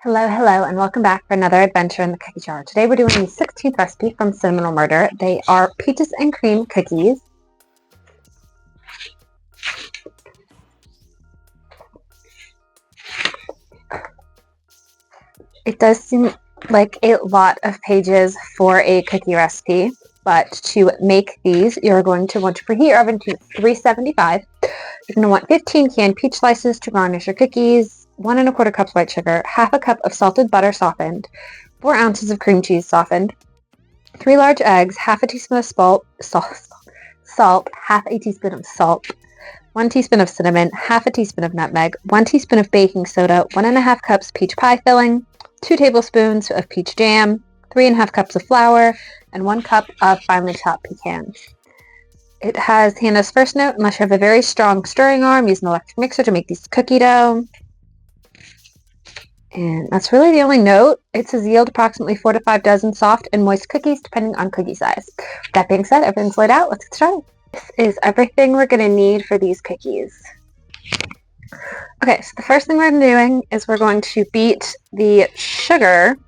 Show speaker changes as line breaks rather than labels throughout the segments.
Hello, hello, and welcome back for another adventure in the cookie jar. Today we're doing the 16th recipe from Cinnamon Roll Murder. They are peaches and cream cookies. It does seem like a lot of pages for a cookie recipe, but to make these, you're going to want to preheat your oven to 375. You're going to want 15 canned peach slices to garnish your cookies, 1 1/4 cups white sugar, half a cup of salted butter softened, 4 ounces of cream cheese softened, 3 large eggs, half a teaspoon of salt, half a teaspoon of salt, 1 teaspoon of cinnamon, half a teaspoon of nutmeg, 1 teaspoon of baking soda, 1 1/2 cups peach pie filling, 2 tablespoons of peach jam, 3 1/2 cups of flour, and 1 cup of finely chopped pecans. It has Hannah's first note unless you have a very strong stirring arm. Use an electric mixer to make these cookie dough. And that's really the only note. It says yield approximately 4 to 5 dozen soft and moist cookies depending on cookie size. That being said, everything's laid out. Let's get started. This is everything we're going to need for these cookies. Okay, so the first thing we're doing is we're going to beat the sugar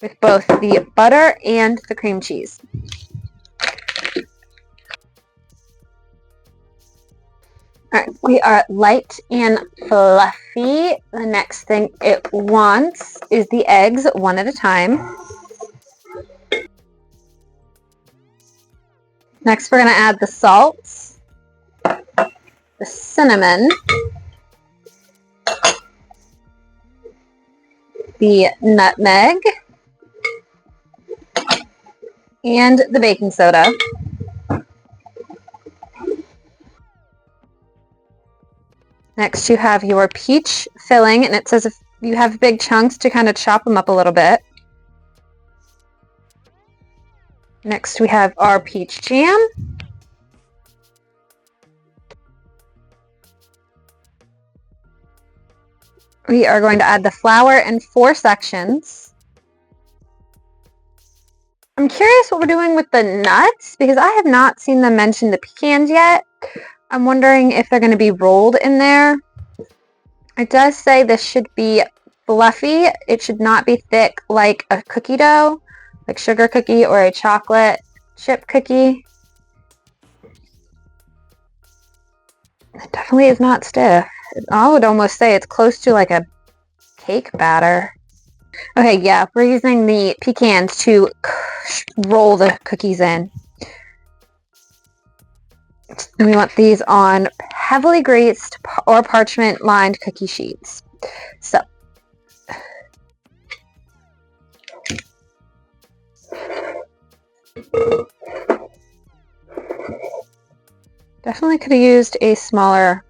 with both the butter and the cream cheese. Alright, we are light and fluffy. The next thing it wants is the eggs, one at a time. Next, we're going to add the salt, the cinnamon, the nutmeg, and the baking soda. Next, you have your peach filling, and it says if you have big chunks to kind of chop them up a little bit. Next, we have our peach jam. We are going to add the flour in 4 sections. I'm curious what we're doing with the nuts, because I have not seen them mention the pecans yet. I'm wondering if they're going to be rolled in there. It does say this should be fluffy. It should not be thick like a cookie dough, like sugar cookie or a chocolate chip cookie. It definitely is not stiff. I would almost say it's close to like a cake batter. Okay, yeah, we're using the pecans to roll the cookies in. And we want these on heavily greased or parchment lined cookie sheets. So, definitely could have used a smaller.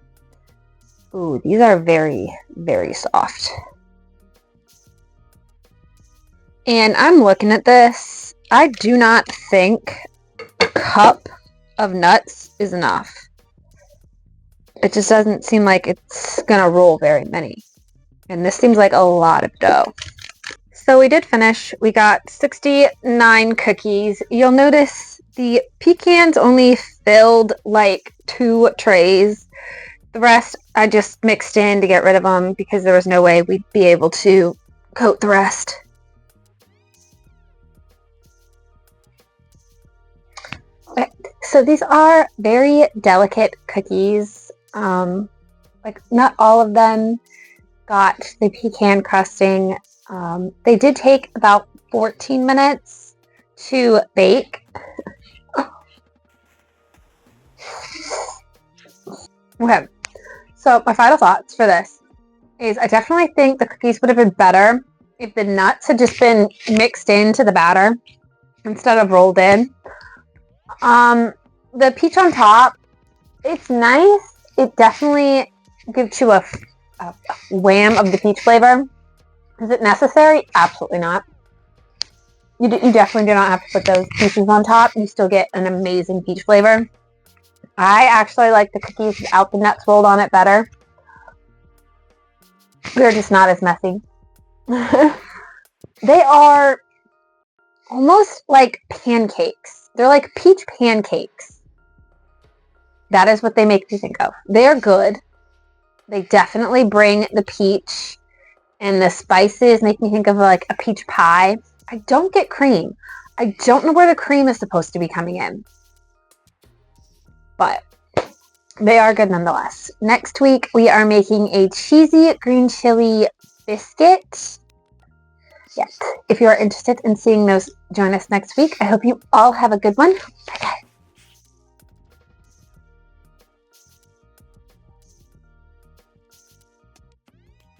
Ooh, these are very, very soft. And I'm looking at this. I do not think a cup of nuts is enough. It just doesn't seem like it's gonna roll very many. And this seems like a lot of dough. So we did finish. We got 69 cookies. You'll notice the pecans only filled like 2 trays. The rest I just mixed in to get rid of them because there was no way we'd be able to coat the rest. So these are very delicate cookies. Like not all of them got the pecan crusting. They did take about 14 minutes to bake. Okay, so my final thoughts for this is I definitely think the cookies would have been better if the nuts had just been mixed into the batter instead of rolled in. The peach on top, it's nice. It definitely gives you a wham of the peach flavor. Is it necessary? Absolutely not. You definitely do not have to put those peaches on top. You still get an amazing peach flavor. I actually like the cookies without the nuts rolled on it better. They're just not as messy. They are almost like pancakes. They're like peach pancakes. That is what they make me think of. They're good. They definitely bring the peach And the spices make me think of like a peach pie. I don't get cream. I don't know where the cream is supposed to be coming in. But they are good nonetheless. Next week, we are making a cheesy green chili biscuit. Yes. If you are interested in seeing those, join us next week. I hope you all have a good one. Bye, guys.